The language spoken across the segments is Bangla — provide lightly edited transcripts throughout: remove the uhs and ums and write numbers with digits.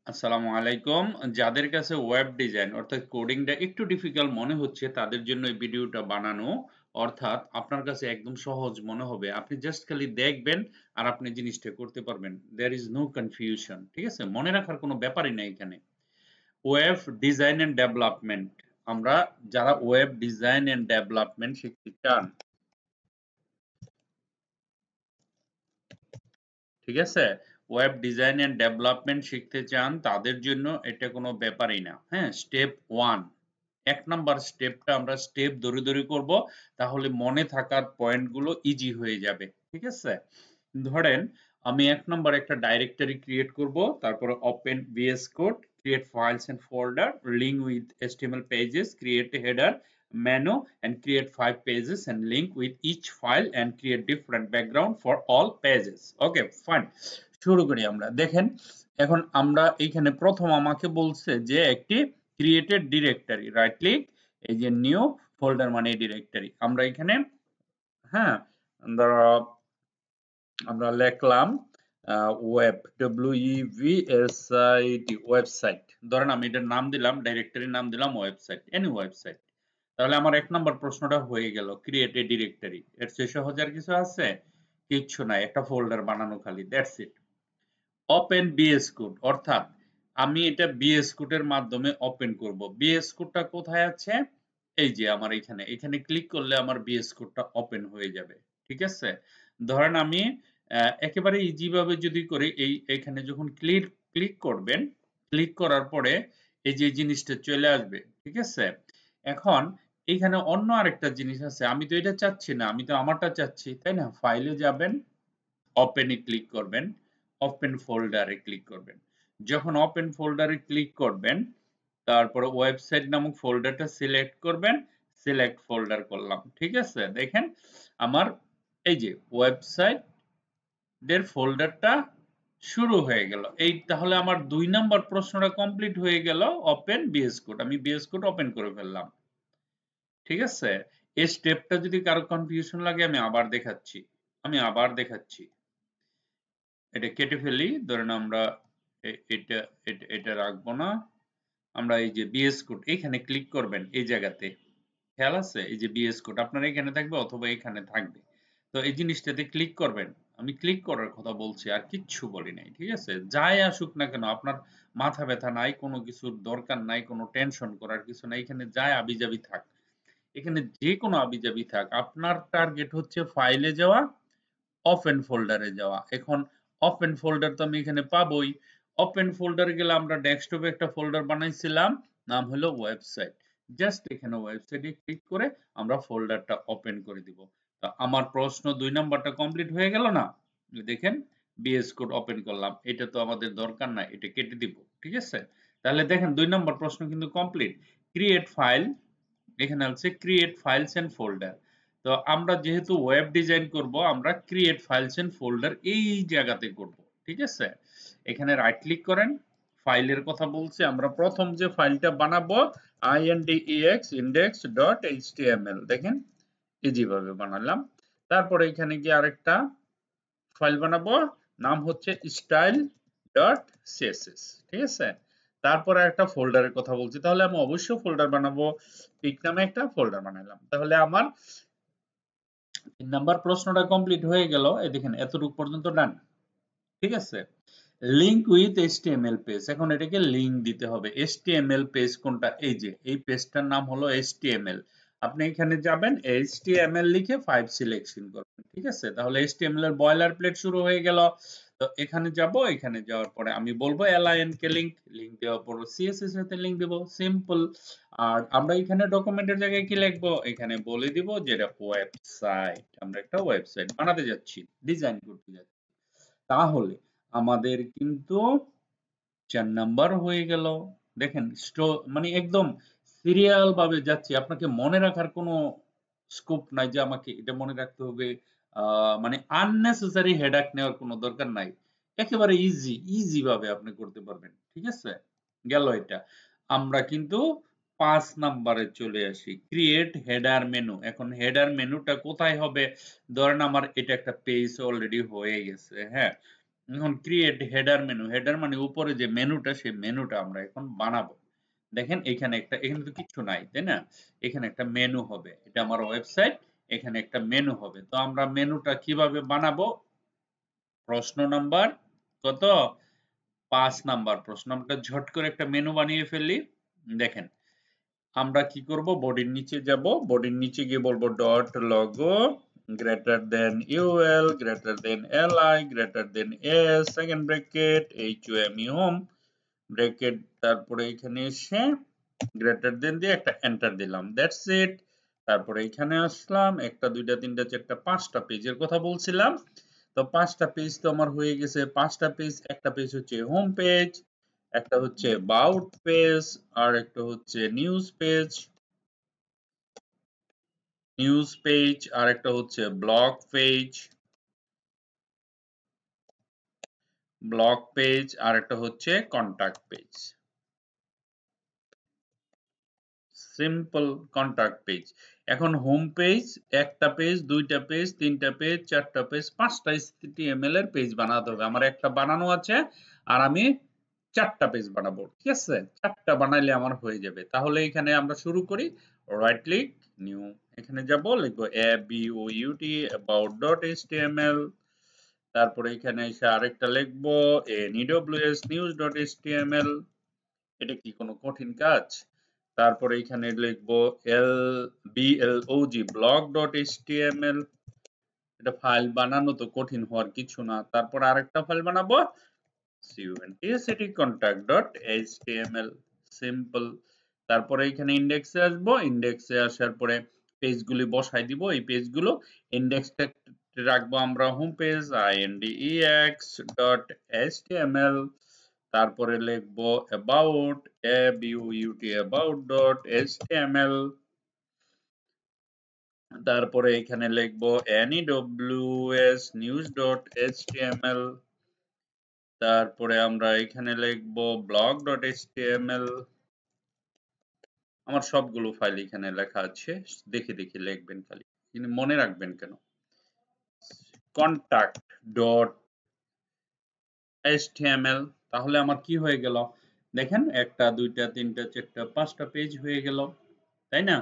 আসসালামু আলাইকুম। যাদের কাছে ওয়েব ডিজাইন অর্থাৎ কোডিংটা একটু ডিফিকাল্ট মনে হচ্ছে তাদের জন্য এই ভিডিওটা বানানো। অর্থাৎ আপনার কাছে একদম সহজ মনে হবে। আপনি জাস্ট খালি দেখবেন আর আপনি জিনিসটা করতে পারবেন। There is no confusion. ঠিক আছে? মনে রাখার কোনো ব্যাপারই নাই এখানে। Web design and development. আমরা যারা ওয়েব ডিজাইন এন্ড ডেভেলপমেন্ট শিখতে চান, ঠিক আছে? ওয়েব ডিজাইন এন্ড ডেভেলপমেন্ট শিখতে চান তাদের জন্য এটা কোনো ব্যাপারই না। হ্যাঁ? স্টেপ 1, ১ নাম্বার স্টেপটা আমরা স্টেপ ধরে, ধরে করব। তাহলে মনে থাকার পয়েন্টগুলো ইজি হয়ে যাবে। ঠিক আছে? ধরেন আমি ১ নাম্বার একটা ডাইরেক্টরি ক্রিয়েট করব। তারপরে open VS Code, create files and folder, link with HTML pages, create a header, menu and create 5 pages and link with each file and create different background for all pages. Okay, fine. শুরু করি আমরা। দেখেন এখন আমরা এইখানে প্রথম আমাকে বলছে যে একটি ক্রিয়েটেড ডিরেক্টরি, রাইট ক্লিক, এই যে নিউ ফোল্ডার মানে ডিরেক্টরি। আমরা এখানে হ্যাঁ, ধরো আমরা লিখলাম ওয়েব, WEBSIT, ওয়েবসাইট। ধরেন আমি এটার নাম দিলাম, ডাইরেক্টরির নাম দিলাম ওয়েবসাইট, এনি ওয়েবসাইট। তাহলে আমার ১ নাম্বার প্রশ্নটা হয়ে গেল, ক্রিয়েট এ ডিরেক্টরি। এর চেয়ে সহজ আর কিছু আছে? কিচ্ছু নাই, একটা ফোল্ডার বানানো খালি, that's it. Open BS code, অর্থাৎ আমি এটা বিএস কোডের মাধ্যমে ওপেন করব। বিএস কোডটা কোথায় আছে? এই যে আমার এখানে, এখানে ক্লিক করলে আমার বিএস কোডটা ওপেন হয়ে যাবে। ঠিক আছে? ধরেন আমি একেবারে ইজি ভাবে যদি করি, এখানে যখন ক্লিক ক্লিক করবেন, ক্লিক করার পরে এই যে জিনিসটা চলে আসবে। ঠিক আছে? এখন এইখানে অন্য আরেকটা জিনিস আছে। আমি তো এটা চাচ্ছি না, আমি তো আমারটা চাচ্ছি, তাই না? ফাইলে যাবেন, ওপেন এ ক্লিক করবেন, ওপেন ফোল্ডারে ক্লিক করবেন। যখন ওপেন ফোল্ডারে ক্লিক করবেন, তারপরে ওয়েবসাইট নামক ফোল্ডারটা সিলেক্ট করবেন, সিলেক্ট ফোল্ডার করলাম। ঠিক আছে? দেখেন আমার এই যে ওয়েবসাইট এর ফোল্ডারটা শুরু হয়ে গেল। এই তাহলে আমার ২ নাম্বার প্রশ্নটা কমপ্লিট হয়ে গেল। ওপেন বিএস কোড, আমি বিএস কোড ওপেন করে ফেললাম। ঠিক আছে? এই স্টেপটা যদি কারো কনফিউশন লাগে আমি আবার দেখাচ্ছি। এটা কেটে ফেলি। ধরেন আমরা এটা এটা রাখবো না। আমরা এই যে বিএস কোড এখানে ক্লিক করবেন, এই জায়গাতে খেয়াল আছে? এই যে বিএস কোড আপনার এখানে থাকবে অথবা এখানে থাকবে। তো এই জিনিসটাতে ক্লিক করবেন। আমি ক্লিক করার কথা বলছি, আর কিচ্ছু বলি নাই। ঠিক আছে? যাই আসুক না কেন, আপনার মাথা ব্যথা নাই, কোনো কিছুর দরকার নাই, কোনো টেনশন করার কিছু নাই। এখানে যাই আবিজাবি থাক, এখানে যে কোনো আবিজাবি থাক, আপনার টার্গেট হচ্ছে ফাইলে যাওয়া, ওপেন ফোল্ডারে যাওয়া। এখন ওপেন ফোল্ডার তো আমি এখানে পাবোই। ওপেন ফোল্ডারে গেলে আমরা ডেস্কটপে একটা ফোল্ডার বানাইছিলাম, নাম হলো ওয়েবসাইট। জাস্ট এখানে ওয়েবসাইটে ক্লিক করে আমরা ফোল্ডারটা ওপেন করে দিব। তো আমার প্রশ্ন ২ নাম্বারটা কমপ্লিট হয়ে গেল না? দেখেন বিএস কোড ওপেন করলাম। এটা তো আমাদের দরকার নাই, এটা কেটে দিব। ঠিক আছে? তাহলে দেখেন ২ নাম্বার প্রশ্ন কিন্তু কমপ্লিট। ক্রিয়েট ফাইল, এখানে আছে ক্রিয়েট ফাইলস এন্ড ফোল্ডার। তো আমরা যেহেতু ওয়েব ডিজাইন করব, আমরা ক্রিয়েট ফাইলস এন্ড ফোল্ডার এই জায়গাতে করব। ঠিক আছে? এখানে রাইট ক্লিক করেন, ফাইলের কথা বলছে, আমরা প্রথম যে ফাইলটা বানাবো index.html, দেখেন ইজি ভাবে বানালাম। তারপরে এখানে গিয়ে আরেকটা ফাইল বানাবো, নাম হচ্ছে style.css। ঠিক আছে? তারপরে একটা ফোল্ডারের কথা বলছি, তাহলে আমি অবশ্যই ফোল্ডার বানাবো। পিক নামে একটা ফোল্ডার বানাইলাম। তাহলে আমার ৩ নাম্বার প্রশ্নটা কমপ্লিট হয়ে গেল। এই দেখেন এতটুকু পর্যন্ত ডান। ঠিক আছে? লিংক উইথ HTML পেজ, এখন এটাকে লিংক দিতে হবে। HTML পেজ কোনটা? এই যে এই পেজটার নাম হলো HTML। আপনি এখানে যাবেন, HTML লিখে 5 সিলেকশন করবেন। ঠিক আছে? তাহলে HTML এর বয়লার প্লেট শুরু হয়ে গেল। তো এখানে যাব, এখানে যাওয়ার পরে আমি বলবো LIN কে লিংক, লিংক দেওয়ার পর CSS এর সাথে লিংক দেব, সিম্পল। আর আমরা এখানে ডকুমেন্টের জায়গায় কি লিখবো? এখানে বলে দিব যে এটা ওয়েবসাইট, আমরা একটা ওয়েবসাইট বানাতে যাচ্ছি, ডিজাইন করতে যাচ্ছি। তাহলে আমাদের কিন্তু ৪ নাম্বার হয়ে গেল। দেখেন মানে একদম সিরিয়াল ভাবে যাচ্ছি। আপনাকে মনে রাখার কোনো স্কোপ নাই যে আমাকে এটা মনে রাখতে হবে। মানে unnecessary হেডেক নেওয়ার কোনো দরকার নাই। একেবারে ইজি ভাবে আপনি করতে পারবেন। ঠিক আছে? গেল এটা। আমরা কিন্তু ৫ নাম্বারে চলে আসি। Create header menu. এখন হেডার মেনুটা কোথায় হবে? ধরেন আমার এটা একটা পেজ অলরেডি হয়ে গেছে। হ্যাঁ? এখন ক্রিয়েট হেডার মেনু, হেডার মানে উপরে যে মেনুটা সেই মেনুটা আমরা এখন বানাবো। দেখেন এখানে তো কিচ্ছু নাই, তাই না? এখানে একটা মেনু হবে, এটা আমার ওয়েবসাইট, এখানে একটা মেনু হবে। তো আমরা মেনুটা কিভাবে বানাবো? প্রশ্ন নাম্বার কত? 5 নাম্বার প্রশ্ন। আমরা ঝট করে একটা মেনু বানিয়ে ফেলি। দেখেন আমরা কি করব, বডির নিচে যাব, বডির নিচে গিয়ে বলবো dot logo greater than UL greater than LI greater than S second bracket H O M E home bracket, তারপরে এখানে এসে গ্রেটার দেন দিয়ে একটা এন্টার দিলাম, দ্যাটস ইট। তারপরে এখানে আসলাম, একটা দুইটা তিনটা চারটা পাঁচটা পেজের কথা বলছিলাম। তো পাঁচটা পেজ তো আমার হয়ে গেছে। পাঁচটা পেজ, একটা পেজ হচ্ছে হোম পেজ, একটা হচ্ছে অ্যাবাউট পেজ, আর একটা হচ্ছে নিউজ পেজ, আর একটা হচ্ছে ব্লগ পেজ, আর একটা হচ্ছে contact page, simple contact page. এখন হোম পেজ, একটা পেজ, দুইটা পেজ, তিনটা পেজ, চারটা পেজ, পাঁচটা HTML এর পেজ বানাতে হবে। আমার একটা বানানো আছে, আর আমি চারটা পেজ বানাবো। ঠিক আছে, চারটা বানাইলে আমার হয়ে যাবে। তাহলে এখানে আমরা শুরু করি। রাইট ক্লিক, নিউ, এখানে যাব, লিখবো about about.html, তারপরে এখানে এসে আরেকটা লিখবো news news.html। এটা কি কোনো কঠিন কাজ? তারপরে এখানে লিখবো blog.html। এটা ফাইল বানানো তো কঠিন হওয়ার কিছু না। তারপর আরেকটা ফাইল বানাবো contact.html, সিম্পল। তারপরে এখানে ইন্ডেক্সে আসবো, ইন্ডেক্সে আসার পরে পেজগুলি বসাই দিব। এই পেজগুলো ইন্ডেক্সটা রাখবো আমরা হোম পেজ index.html, তারপরে লিখবো about.html, তারপরে এখানে লিখবো news.html, তারপরে আমরা এখানে লিখবো blog.html। আমার সবগুলো ফাইল এখানে লেখা আছে, দেখে দেখে লিখবেন খালি, কিন্তু মনে রাখবেন কেন। contact.html, তাহলে আমার কি হয়ে গেল? দেখেন একটা দুইটা তিনটা চারটা পাঁচটা পেজ হয়ে গেল, তাই না?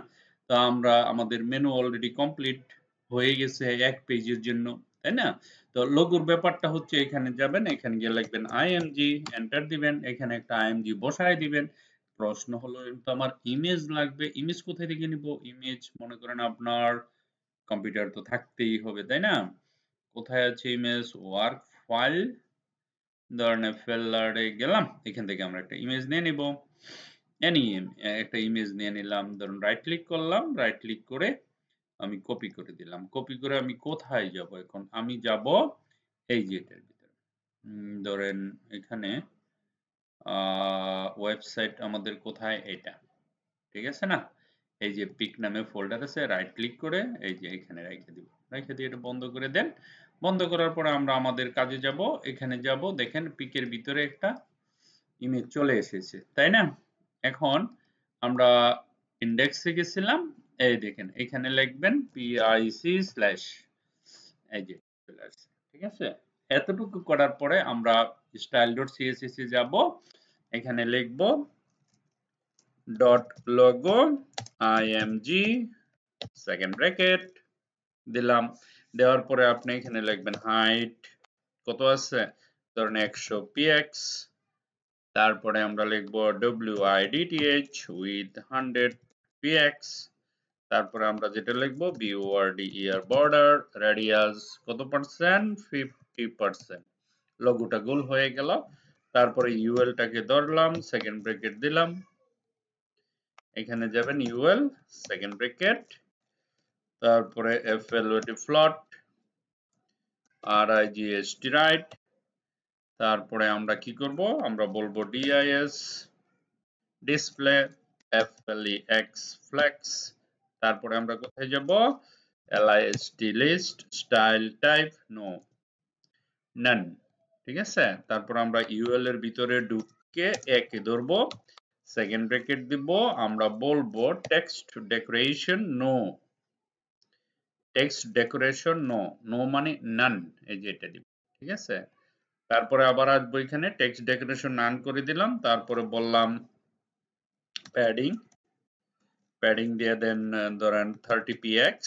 তো আমরা আমাদের মেনু অলরেডি কমপ্লিট হয়ে গেছে এক পেজের জন্য, তাই না? তো লোগোর ব্যাপারটা হচ্ছে, এখানে যাবেন, এখানে গিয়ে লিখবেন img, এন্টার দিবেন, এখানে একটা img বসায় দিবেন। প্রশ্ন হলো, তো আমার ইমেজ লাগবে, ইমেজ কোথায় থেকে নিব? ইমেজ মনে করেন আপনার কম্পিউটার তো থাকতেই হবে, তাই না? কোথায় আছে ইমেজ? ওয়ার্ক ফাইল, ধরেন ফেলারে গেলাম, এখান থেকে আমরা একটা ইমেজ নিয়ে নিব। একটা ইমেজ নিয়ে নিলাম, ধরুন রাইট ক্লিক করলাম, রাইট ক্লিক করে আমি কপি করে দিলাম। কপি করে আমি কোথায় যাব? এখন আমি যাব এই যে এটার ভিতরে, ধরেন এখানে ওয়েবসাইট আমাদের কোথায়? এটা, ঠিক আছে না? এই যে পিক নামে ফোল্ডার আছে, রাইট ক্লিক করে এই যে এখানে রেখে দিব, রেখে দিয়ে এটা বন্ধ করে দেন। বন্ধ করার পরে আমরা আমাদের কাজে যাব, এখানে যাব, দেখেন পিকের ভিতরে একটা ইমেজ চলে এসেছে, তাই না? এখন আমরা ইন্ডেক্সে গেছিলাম, এই দেখেন এখানে লিখবেন pic/, এই যে চলে আসছে, ঠিক আছে? এতটুকু করার পরে আমরা style.css এ যাব, এখানে লিখব .logo img সেকেন্ড ব্র্যাকেট দিলাম। দেওয়ার পরে আপনি এখানে লিখবেন হাইট কত আছে, ধরেন 100 px, তারপরে আমরা লিখব width with 100 px, তারপরে আমরা যেটা লিখব border radius কত পার্সেন্ট? 50%। লোগোটা গোল হয়ে গেল। তারপরে ইউএল টাকে ধরলাম, সেকেন্ড ব্র্যাকেট দিলাম, এখানে যাবেন ইউএল সেকেন্ড ব্র্যাকেট, তারপরে float ফ্লট, rigst রাইট, তারপরে আমরা কি করব? আমরা বলবো dis ডিসপ্লে, flex flex, তারপরে আমরা কোথায় যাব? list list, style type no, none, ঠিক আছে? তারপর আমরা ইউএল এর ভিতরে ঢুকে একে ধরবো, সেকেন্ড ব্র্যাকেট দিব, আমরা বলবো text decoration no, text decoration no, no মানে নান, এই যে এটা দিব, ঠিক আছে? তারপরে আবার আসবো এখানে টেক্সট ডেকোরেশন নান করে দিলাম, তারপরে বললাম প্যাডিং দিয়ে দেন ধরেন 30 px।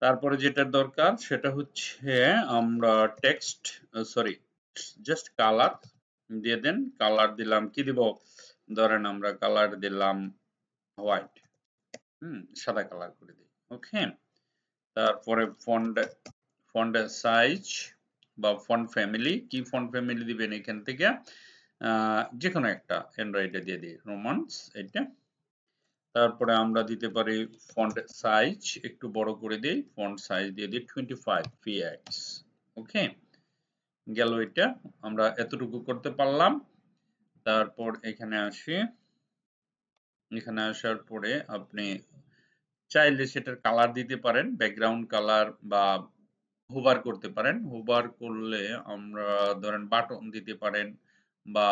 তারপরে যেটা দরকার সেটা হচ্ছে আমরা টেক্সট সরি জাস্ট কালার দিয়ে দেন, কালার দিলাম কি দিব, ধরেন আমরা কালার দিলাম হোয়াইট, সাদা কালার করে দিই। ওকে, তারপরে ফন্ট সাইজ বা ফন্ট ফ্যামিলি, কি ফন্ট ফ্যামিলি দিবেন এখান থেকে যে কোনো একটা অ্যান্ড্রয়েডে দিয়ে দিই রোমান্স এটা। তারপরে আমরা দিতে পারি ফন্ট সাইজ একটু বড় করে দিই, ফন্ট সাইজ দিয়ে দিই 25 px। ওকে, গেল এটা, আমরা এতটুকু করতে পারলাম। তারপর এখানে আসি, এখানে আসার পরে আপনি চাইলে সেটার কালার দিতে পারেন, ব্যাকগ্রাউন্ড কালার বা হোভার করতে পারেন। হোভার করলে আমরা ধরেন বাটন দিতে পারেন বা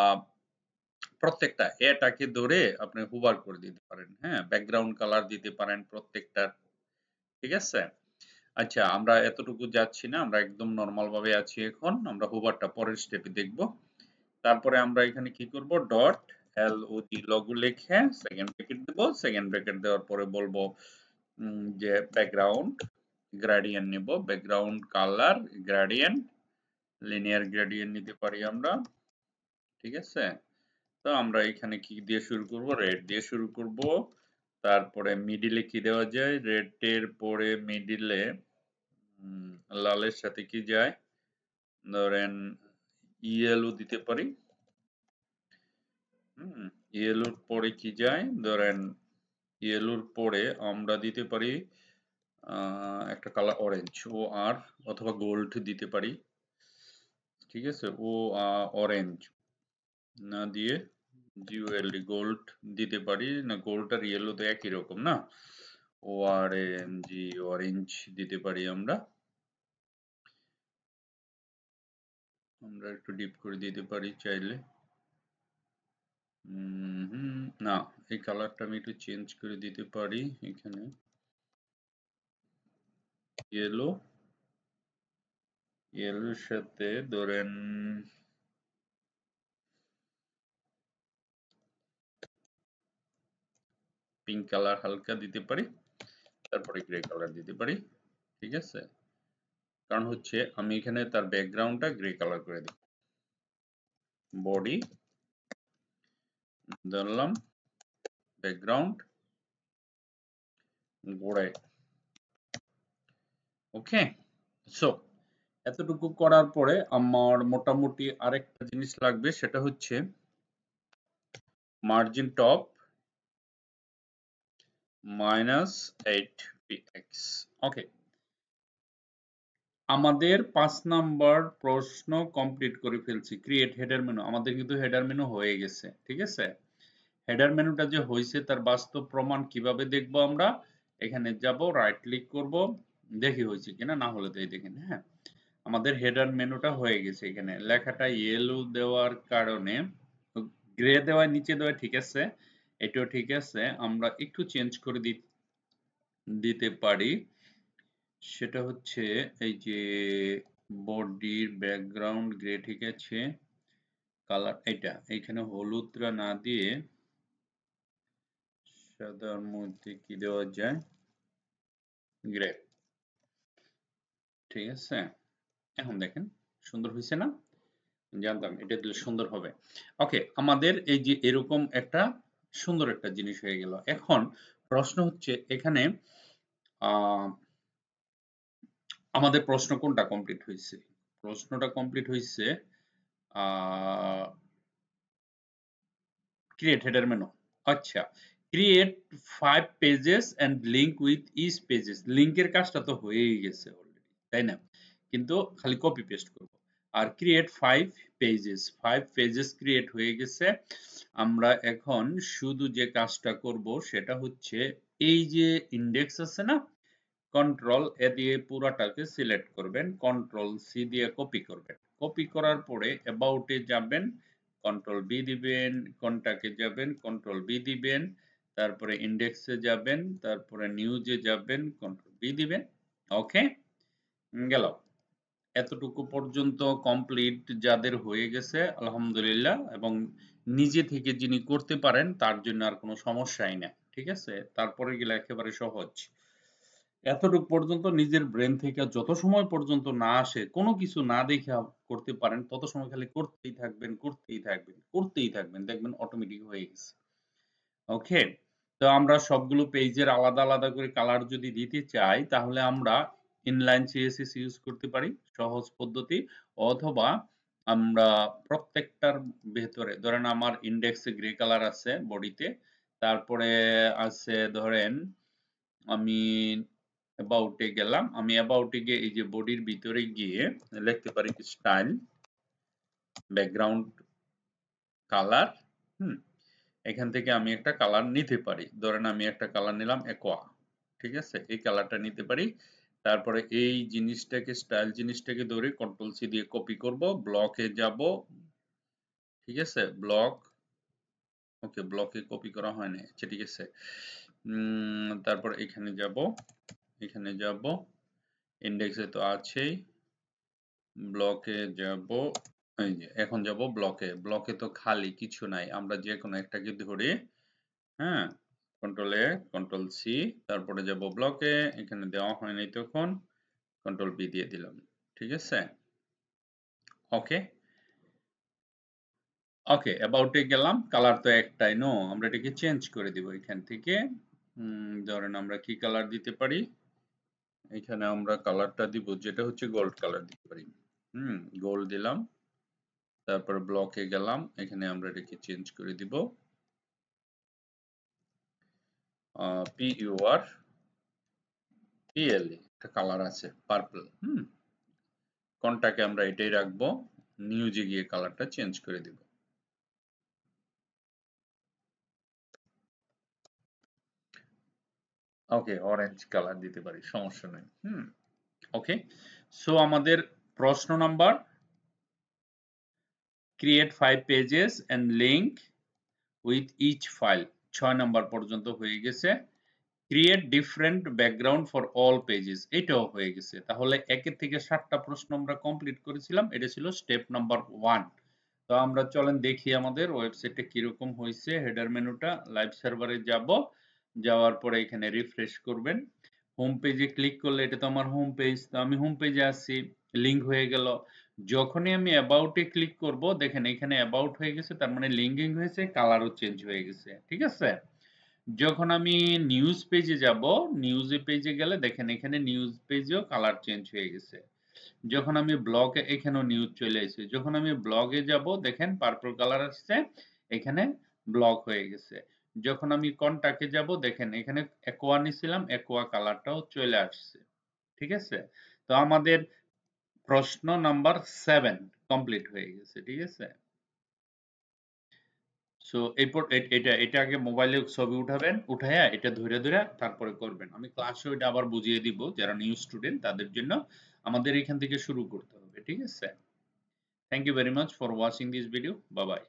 প্রত্যেকটা এটাকে ধরে আপনি হোভার করে দিতে পারেন। হ্যাঁ, ব্যাকগ্রাউন্ড কালার দিতে পারেন প্রত্যেকটার। ঠিক আছে? আচ্ছা, আমরা এতটুকু যাচ্ছি না, আমরা একদম নরমাল ভাবে আছি এখন। আমরা হোভারটা পরের স্টেপে দেখব। তারপরে আমরা এখানে কি করব, ডট LOG লগো লিখে সেকেন্ড ব্র্যাকেট দেব। সেকেন্ড ব্র্যাকেট দেওয়ার পরে বলবো যে ব্যাকগ্রাউন্ড গ্রেডিয়েন্ট নেব, background colour gradient, linear gradient নিতে পারি আমরা। ঠিক আছে? তো আমরা এখানে কি দিয়ে শুরু করব, রেড দিয়ে শুরু করব। তারপরে মিডিলে কি দেওয়া যায়, রেডের পরে মিডিলে লালের সাথে কি যায়, ধরেন ইয়েলো দিতে পারি। ইয়েলোর পরে কি যায়, ধরেন ইয়েলোর পরে আমরা দিতে পারি একটা কালার অরেঞ্জ, ও আর অথবা গোল্ড দিতে পারি। ঠিক আছে, ও অরেঞ্জ না দিয়ে জিওএলডি গোল্ড দিতে পারি, না গোল্ড আর ইয়েলো তো একই রকম না, ও আর এন জি অরেঞ্জ দিতে পারি আমরা। আমরা একটু ডিপ করে দিতে পারি চাইলে। না, এই কালারটা আমি একটু চেঞ্জ করে দিতে পারি এখানে, ইয়েলো, ইয়েলোর সাথে ধরেন পিঙ্ক কালার হালকা দিতে পারি, তারপরে গ্রে কালার দিতে পারি। ঠিক আছে, কারণ হচ্ছে আমি এখানে তার ব্যাকগ্রাউন্ডটা গ্রে কালার করে দিই। বডি ধরলাম ব্যাকগ্রাউন্ড গোড়ায়। ওকে, সো এতটুকু করার পরে আমার মোটামুটি আরেকটা জিনিস লাগবে, সেটা হচ্ছে মার্জিন টপ -8 px। ওকে, আমাদের 5 নাম্বার প্রশ্ন কমপ্লিট করে ফেলছি। ক্রিয়েট হেডার মেনু, আমাদের কিন্তু হেডার মেনু হয়ে গেছে। ঠিক আছে, হেডার মেনুটা যে হয়েছে তার বাস্তব প্রমাণ কিভাবে দেখবো আমরা, এখানে যাব, রাইট ক্লিক করব, দেখি হয়েছে কিনা, না হলে তো এই দেখেন। হ্যাঁ, আমাদের হেডার মেনুটা হয়ে গেছে। এখানে লেখাটা ইয়েলো দেওয়ার কারণে, গ্রে দেওয়া নিচে দেওয়া ঠিক আছে, এটাও ঠিক আছে, আমরা একটু চেঞ্জ করে দিতে পারি। সেটা হচ্ছে এই যে বডির ব্যাকগ্রাউন্ড গ্রে, ঠিক আছে, কালার এটা এখানে হলুদটা না দিয়ে সাদার মধ্যে কি দেওয়া যায়, গ্রে। ঠিক আছে, এখন দেখেন সুন্দর হয়েছে না, জানতাম এটা দিলে সুন্দর হবে। ওকে, আমাদের এই যে এরকম একটা সুন্দর একটা জিনিস হয়ে গেল। এখন প্রশ্ন হচ্ছে এখানে আমাদের প্রশ্ন কোনটা কমপ্লিট হয়েছে, প্রশ্নটা কমপ্লিট হয়েছে ক্রিয়েট হেডার মেনু। আচ্ছা, create 5 pages and link with each pages, লিংকের কাজটা তো হয়েই গেছে অলরেডি, তাই না, কিন্তু খালি কপি পেস্ট করব। আর ক্রিয়েট 5 পেজেস, 5 পেজেস ক্রিয়েট হয়ে গেছে। আমরা এখন শুধু যে কাজটা করব সেটা হচ্ছে এই যে ইন্ডেক্স আছে না, কন্ট্রোল এ দিয়ে পুরাটাকে সিলেক্ট করবেন, কন্ট্রোল সি দিয়ে কপি করবেন, কপি করার পরে অ্যাবাউট এ যাবেন, কন্ট্রোল বি দিবেন, কন্টাক্টে যাবেন, কন্ট্রোল বি দিবেন, তারপরে ইন্ডেক্সে যাবেন, তারপরে নিউজে যাবেন, কন্ট্রোল বি দিবেন। ওকে, গেল। এতটুকু পর্যন্ত কমপ্লিট যাদের হয়ে গেছে আলহামদুলিল্লাহ, এবং নিজে থেকে যিনি করতে পারেন তার জন্য আর কোনো সমস্যাই না। ঠিক আছে, তারপরে গেলে একেবারে সহজ। এতটুকু পর্যন্ত নিজের ব্রেন থেকে যত সময় পর্যন্ত না আসে, কোনো কিছু না দেখে করতে পারেন, তত সময় খালি করতেই থাকবেন করতেই থাকবেন করতেই থাকবেন, দেখবেন অটোমেটিক হয়ে গেছে। ওকে, তো আমরা সবগুলো পেজের আলাদা আলাদা করে কালার যদি দিতে চাই, তাহলে আমরা ইনলাইন সিএসএস ইউজ করতে পারি, সহজ পদ্ধতি। অথবা আমরা প্রত্যেকটার ভেতরে, ধরেন আমার ইন্ডেক্সে গ্রে কালার আছে বডিতে, তারপরে আছে ধরেন আমি অ্যাবাউটে গেলাম, আমি অ্যাবাউটে গিয়ে এই যে বডির ভিতরে গিয়ে লিখতে পারি স্টাইল ব্যাকগ্রাউন্ড কালার। এখান থেকে আমি একটা কালার নিতে পারি, ধরেন আমি একটা কালার নিলাম অ্যাকোয়া। ঠিক আছে, এই কালারটা নিতে পারি। তারপরে এই জিনিসটাকে, স্টাইল জিনিসটাকে ধরে কন্ট্রোল সি দিয়ে কপি করব, ব্লকে যাব। ঠিক আছে, ব্লক, ওকে, ব্লকে কপি করা হয় না, আচ্ছা ঠিক আছে। তারপর এখানে যাব, এখানে যাব, ইন্ডেক্সে তো আছেই, ব্লকে যাব, এই যে এখন যাব ব্লকে। ব্লকে তো খালি কিছু নাই, আমরা যে কোনো একটাকে ধরে, হ্যাঁ, কন্ট্রোল এ কন্ট্রোল সি, তারপরে যাব ব্লকে, এখানে দেওয়া হয় নাই তখন, কন্ট্রোল বি দিয়ে দিলাম। ঠিক আছে, ওকে ওকে, অ্যাবাউটে গেলাম, কালার তো একটাই, নো, আমরা এটাকে চেঞ্জ করে দিব এখান থেকে। ধরেন আমরা কি কালার দিতে পারি, এখানে আমরা কালারটা দিব যেটা হচ্ছে গোল্ড কালার দিতে পারি। গোল্ড দিলাম, তারপর ব্লকে গেলাম, এখানে আমরা এটাকে চেঞ্জ করে দিব PUR PLE, একটা কালার আছে পার্পল। কোনটাকে আমরা এটাই রাখবো, নিউজে গিয়ে কালারটা চেঞ্জ করে দিব। ওকে, অরেঞ্জ কালার দিতে পারি, সমস্যা নেই। ওকে, সো আমাদের প্রশ্ন number create 5 pages and link with each file 6 number পর্যন্ত হয়ে গেছে। Create different background for all pages, এটাও হয়ে গেছে। তাহলে একের থেকে 7টা প্রশ্ন আমরা কমপ্লিট করেছিলাম, এটা ছিল স্টেপ নাম্বার 1। তো আমরা চলেন দেখি আমাদের ওয়েবসাইটে কিরকম হয়েছে। হেডার মেনুটা, লাইভ সার্ভারে যাব, যাওয়ার পরে এখানে রিফ্রেশ করবেন, হোম পেজে ক্লিক করলে এটা তো আমার হোম পেজ, তো আমি হোম পেজে আসছি, লিঙ্ক হয়ে গেল। যখনই আমি অ্যাবাউটে ক্লিক করব, দেখেন এখানে অ্যাবাউট হয়ে গেছে, তার মানে লিঙ্কিং হয়েছে, কালারও চেঞ্জ হয়ে গেছে। ঠিক আছে, যখন আমি নিউজ পেজে যাব, নিউজ পেজে গেলে দেখেন এখানে নিউজ পেজেও কালার চেঞ্জ হয়ে গেছে। যখন আমি ব্লগে, এখানেও নিউজ চলে এসেছে, যখন আমি ব্লগে যাব দেখেন পার্পল কালার আসছে, এখানে ব্লক হয়ে গেছে। যখন আমি কন্টাক্টে যাব দেখেন এখানে অ্যাকোয়া নিছিলাম, অ্যাকোয়া কালারটাও চলে আসছে। ঠিক আছে, তো আমাদের প্রশ্ন নাম্বার 7 কমপ্লিট হয়ে গেছে। ঠিক আছে, সো এরপর এটা আগে মোবাইলে ছবি উঠাবেন, উঠাইয়া এটা ধরে ধরে তারপরে করবেন। আমি ক্লাসে ওইটা আবার বুঝিয়ে দিব, যারা নিউ স্টুডেন্ট তাদের জন্য আমাদের এখান থেকে শুরু করতে হবে। ঠিক আছে, thank you very much for watching this video, bye by.